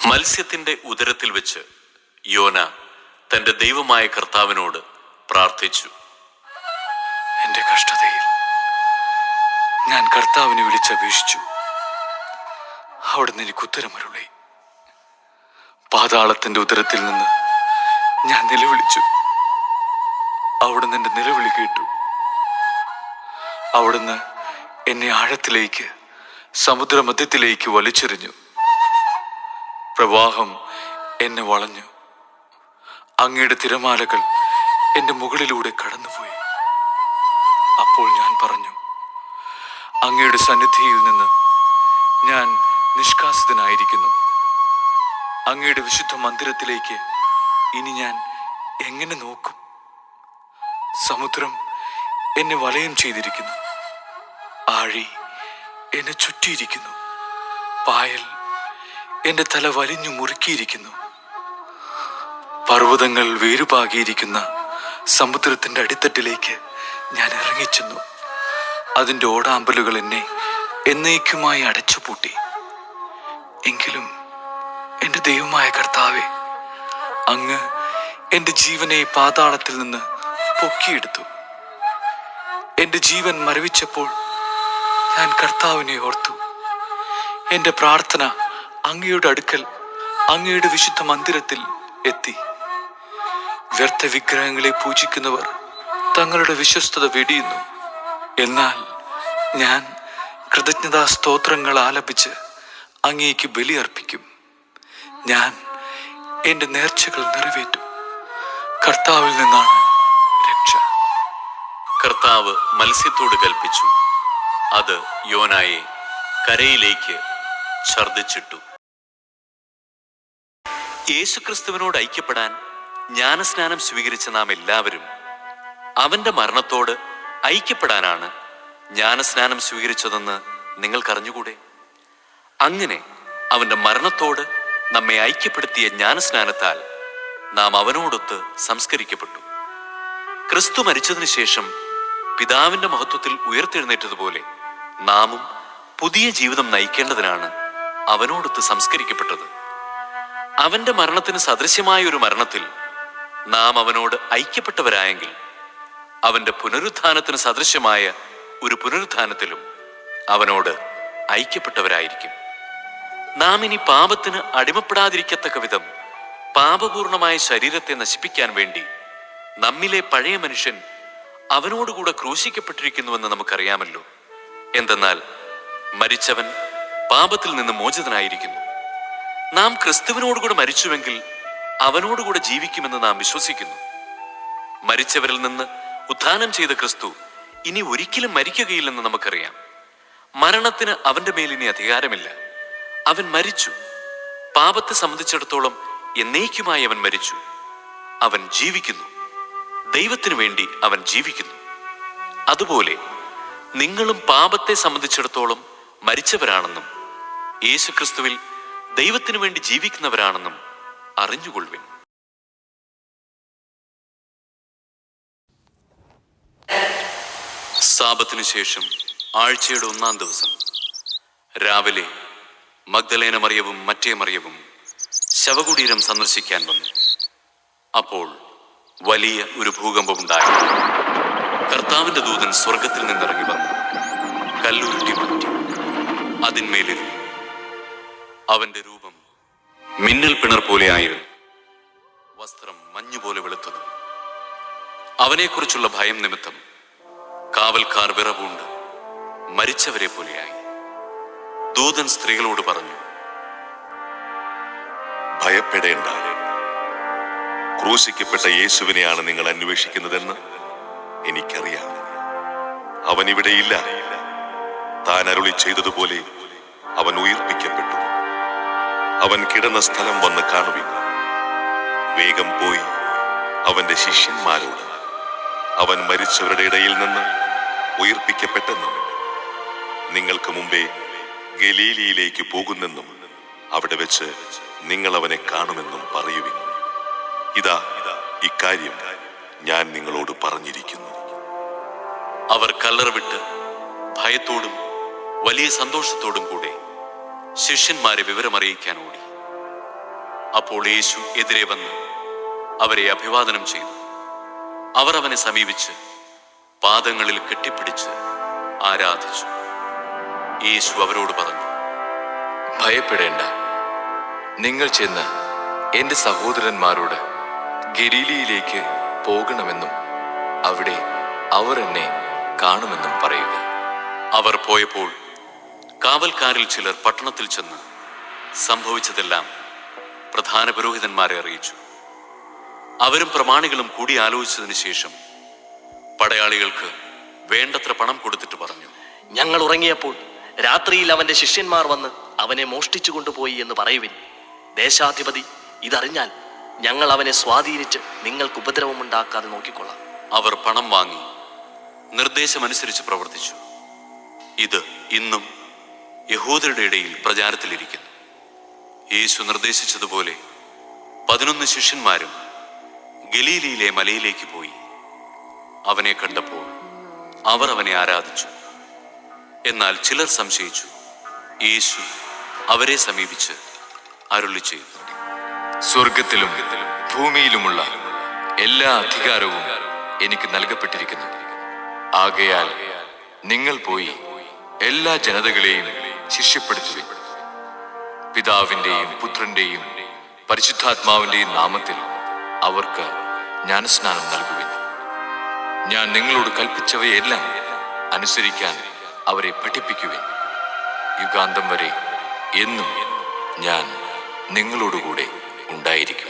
മത്സ്യത്തിന്റെ ഉദരത്തിൽ വെച്ച് യോന തന്റെ ദൈവമായ കർത്താവിനോട് പ്രാർത്ഥിച്ചു. എന്റെ കഷ്ടതയിൽ ഞാൻ കർത്താവിനെ വിളിച്ചപേക്ഷിച്ചു. അവിടുന്ന് എനിക്ക് ഉത്തരമരുളി. പാതാളത്തിന്റെ ഉദരത്തിൽ നിന്ന് ഞാൻ നിലവിളിച്ചു. അവിടുന്ന് എന്റെ നിലവിളി കേട്ടു. അവിടുന്ന് എന്നെ ആഴത്തിലേക്ക്, സമുദ്രമധ്യത്തിലേക്ക് വലിച്ചെറിഞ്ഞു. പ്രവാഹം എന്നെ വളഞ്ഞു. അങ്ങയുടെ തിരമാലകൾ എന്റെ മുകളിലൂടെ കടന്നുപോയി. അപ്പോൾ ഞാൻ പറഞ്ഞു, അങ്ങയുടെ സന്നിധിയിൽ നിന്ന് ഞാൻ നിഷ്കാസിതനായിരിക്കുന്നു. അങ്ങയുടെ വിശുദ്ധ മന്ദിരത്തിലേക്ക് ഇനി ഞാൻ എങ്ങനെ നോക്കും? സമുദ്രം എന്നെ വലയം ചെയ്തിരിക്കുന്നു. ആഴി എന്നെ ചുറ്റിയിരിക്കുന്നു. പായൽ എന്റെ തല വലിഞ്ഞു മുറുക്കിയിരിക്കുന്നു. പർവ്വതങ്ങൾ വേരുപാകിയിരിക്കുന്ന സമുദ്രത്തിന്റെ അടിത്തട്ടിലേക്ക് ഞാൻ ഇറങ്ങിച്ചെന്നു. അതിന്റെ ഓടാമ്പലുകൾ എന്നെ എന്നേക്കുമായി അടച്ചുപൂട്ടി. എങ്കിലും എന്റെ ദൈവമായ കർത്താവേ, അങ്ങ് എന്റെ ജീവനെ പാതാളത്തിൽ നിന്ന് പൊക്കിയെടുത്തു. എന്റെ ജീവൻ മരവിച്ചപ്പോൾ ഞാൻ കർത്താവിനെ ഓർത്തു. എന്റെ പ്രാർത്ഥന അങ്ങയുടെ അടുക്കൽ, അങ്ങയുടെ വിശുദ്ധ മന്ദിരത്തിൽ എത്തി. വ്യർത്ഥ വിഗ്രഹങ്ങളെ പൂജിക്കുന്നവർ തങ്ങളുടെ വിശ്വസ്തത വെടിയുന്നു. എന്നാൽ ഞാൻ കൃതജ്ഞതാ സ്തോത്രങ്ങൾ ആലപിച്ച് അങ്ങേക്ക് ബലിയർപ്പിക്കും. ഞാൻ എന്റെ നേർച്ചകൾ നിറവേറ്റും. കർത്താവിൽ നിന്നാണ് രക്ഷ. കർത്താവ് മത്സ്യത്തോട് കൽപ്പിച്ചു. അത് യോനായെ കരയിലേക്ക് ഛർദ്ദിച്ചിട്ടു. യേശുക്രിസ്തുവിനോട് ഐക്യപ്പെടാൻ ജ്ഞാനസ്നാനം സ്വീകരിച്ച നാം എല്ലാവരും അവന്റെ മരണത്തോട് ഐക്യപ്പെടാനാണ് ജ്ഞാനസ്നാനം സ്വീകരിച്ചതെന്ന് നിങ്ങൾക്കറിഞ്ഞുകൂടെ? അങ്ങനെ അവന്റെ മരണത്തോട് നമ്മെ ഐക്യപ്പെടുത്തിയ ജ്ഞാനസ്നാനത്താൽ നാം അവനോടൊത്ത് സംസ്കരിക്കപ്പെട്ടു. ക്രിസ്തു മരിച്ചതിനു ശേഷം പിതാവിന്റെ മഹത്വത്തിൽ ഉയർത്തെഴുന്നേറ്റതുപോലെ നാമും പുതിയ ജീവിതം നയിക്കേണ്ടതിനാണ് അവനോടൊത്ത് സംസ്കരിക്കപ്പെട്ടത്. അവന്റെ മരണത്തിന് സദൃശ്യമായ ഒരു മരണത്തിൽ നാം അവനോട് ഐക്യപ്പെട്ടവരായെങ്കിൽ അവന്റെ പുനരുത്ഥാനത്തിന് സദൃശ്യമായ ഒരു പുനരുത്ഥാനത്തിലും അവനോട് ഐക്യപ്പെട്ടവരായിരിക്കും. നാം ഇനി പാപത്തിന് അടിമപ്പെടാതിരിക്കത്തക്ക വിധം പാപപൂർണമായ ശരീരത്തെ നശിപ്പിക്കാൻ വേണ്ടി നമ്മിലെ പഴയ മനുഷ്യൻ അവനോടുകൂടെ ക്രൂശിക്കപ്പെട്ടിരിക്കുന്നുവെന്ന് നമുക്കറിയാമല്ലോ. എന്തെന്നാൽ മരിച്ചവൻ പാപത്തിൽ നിന്ന് മോചിതനായിരിക്കുന്നു. നാം ക്രിസ്തുവിനോടുകൂടെ മരിച്ചുവെങ്കിൽ അവനോടുകൂടെ ജീവിക്കുമെന്ന് നാം വിശ്വസിക്കുന്നു. മരിച്ചവരിൽ നിന്ന് ഉത്ഥാനം ചെയ്ത ക്രിസ്തു ഇനി ഒരിക്കലും മരിക്കുകയില്ലെന്ന് നമുക്കറിയാം. മരണത്തിന് അവന്റെ മേൽ ഇനി അധികാരമില്ല. അവൻ മരിച്ചു. പാപത്തെ സംബന്ധിച്ചിടത്തോളം എന്നേക്കുമായി അവൻ മരിച്ചു. അവൻ ജീവിക്കുന്നു. ദൈവത്തിനു വേണ്ടി അവൻ ജീവിക്കുന്നു. അതുപോലെ നിങ്ങളും പാപത്തെ സംബന്ധിച്ചിടത്തോളം മരിച്ചവരാണെന്നും യേശുക്രിസ്തുവിൽ ദൈവത്തിനു വേണ്ടി ജീവിക്കുന്നവരാണെന്നും അറിഞ്ഞുകൊള്ളുവിൻ. സാബത്തിനു ശേഷം ആഴ്ചയുടെ 1-ാം ദിവസം രാവിലെ മഗ്ദലേന മറിയവും മറ്റേ മറിയവും ശവകുടീരം സന്ദർശിക്കാൻ വന്നു. അപ്പോൾ വലിയ ഒരു ഭൂകമ്പമുണ്ടായി. കർത്താവിന്റെ ദൂതൻ സ്വർഗത്തിൽ നിന്നിറങ്ങി വന്നു കല്ലുരുട്ടി മാറ്റി അതിന്മേലിരുന്നു. അവന്റെ രൂപം മിന്നൽ പിണർ പോലെയായിരുന്നു. വസ്ത്രം മഞ്ഞുപോലെ വെളുത്തതും. അവനെക്കുറിച്ചുള്ള ഭയം നിമിത്തം കാവൽക്കാർ വിറവുണ്ട് മരിച്ചവരെ പോലെയായി. ദൂതൻ സ്ത്രീകളോട് പറഞ്ഞു, ഭയപ്പെടേണ്ട. ക്രൂശിക്കപ്പെട്ട യേശുവിനെയാണ് നിങ്ങൾ അന്വേഷിക്കുന്നതെന്ന് എനിക്കറിയാം. അവൻ ഇവിടെയില്ല. താൻ അരുളി ചെയ്തതുപോലെ അവൻ ഉയിർപ്പിക്കപ്പെട്ടു. അവൻ കിടന്ന സ്ഥലം വന്ന് കാണുവിൻ. വേഗം പോയി അവന്റെ ശിഷ്യന്മാരോട് അവൻ മരിച്ചവരുടെ ഇടയിൽ നിന്ന് ഉയിർപ്പിക്കപ്പെട്ടെന്നും നിങ്ങൾക്ക് മുമ്പേ ഗലീലിയിലേക്ക് പോകുന്നെന്നും അവിടെ വെച്ച് നിങ്ങൾ അവനെ കാണുമെന്നും പറയുവിൻ. ഇതാ ഇക്കാര്യം ഞാൻ നിങ്ങളോട് പറഞ്ഞിരിക്കുന്നു. അവർ കല്ലറ വിട്ട് ഭയത്തോടും വലിയ സന്തോഷത്തോടും കൂടെ ശിഷ്യന്മാരെ വിവരമറിയിക്കാൻ ഓടി. അപ്പോൾ യേശു എതിരെ വന്ന് അവരെ അഭിവാദനം ചെയ്തു. അവർ അവനെ സമീപിച്ച് പാദങ്ങളിൽ കെട്ടിപ്പിടിച്ച് ആരാധിച്ചു. യേശു അവരോട് പറഞ്ഞു, ഭയപ്പെടേണ്ട. നിങ്ങൾ ചെന്ന് എന്റെ സഹോദരന്മാരോട് ഗലീലയിലേക്ക് പോകണമെന്നും അവിടെ അവർ എന്നെ കാണുമെന്നും പറയുക. അവർ പോയപ്പോൾ കാവൽക്കാരിൽ ചിലർ പട്ടണത്തിൽ ചെന്ന് സംഭവിച്ചതെല്ലാം പ്രധാന പുരോഹിതന്മാരെ അറിയിച്ചു. അവരും പ്രമാണികളും കൂടി ആലോചിച്ചതിന് ശേഷം പടയാളികൾക്ക് വേണ്ടത്ര പണം കൊടുത്തിട്ട് പറഞ്ഞു, ഞങ്ങൾ ഉറങ്ങിയപ്പോൾ രാത്രിയിൽ അവന്റെ ശിഷ്യന്മാർ വന്ന് അവനെ മോഷ്ടിച്ചു കൊണ്ടുപോയി എന്ന് പറയുവിൻ. ദേശാധിപതി ഇതറിഞ്ഞാൽ ഞങ്ങൾ അവനെ സ്വാധീനിച്ച് നിങ്ങൾക്ക് ഉപദ്രവമുണ്ടാക്കാതെ നോക്കിക്കൊള്ളാം. അവർ പണം വാങ്ങി നിർദ്ദേശമനുസരിച്ച് പ്രവർത്തിച്ചു. ഇത് ഇന്നും യഹൂദരുടെ ഇടയിൽ പ്രചാരത്തിലിരിക്കുന്നു. യേശു നിർദ്ദേശിച്ചതുപോലെ 11 ശിഷ്യന്മാരും ഗലീലയിലെ മലയിലേക്ക് പോയി. അവനെ കണ്ടപ്പോൾ അവർ അവനെ ആരാധിച്ചു. എന്നാൽ ചിലർ സംശയിച്ചു. യേശു അവരെ സമീപിച്ച് അരുളി ചെയ്തു, സ്വർഗത്തിലും ഭൂമിയിലുമുള്ള എല്ലാ അധികാരവും എനിക്ക് നൽകപ്പെട്ടിരിക്കുന്നു. ആകയാൽ നിങ്ങൾ പോയി എല്ലാ ജനതകളെയും ശിഷ്യപ്പെടുത്തുവിൻ. പിതാവിന്റെയും പുത്രന്റെയും പരിശുദ്ധാത്മാവിന്റെയും നാമത്തിൽ അവർക്ക് ജ്ഞാനസ്നാനം നൽകുവിൻ. ഞാൻ നിങ്ങളോട് കൽപ്പിച്ചവയെല്ലാം അനുസരിക്കാൻ അവരെ പഠിപ്പിക്കുവിൻ. യുഗാന്തം വരെ എന്നും ഞാൻ നിങ്ങളോടുകൂടെ ഉണ്ടായിരിക്കും.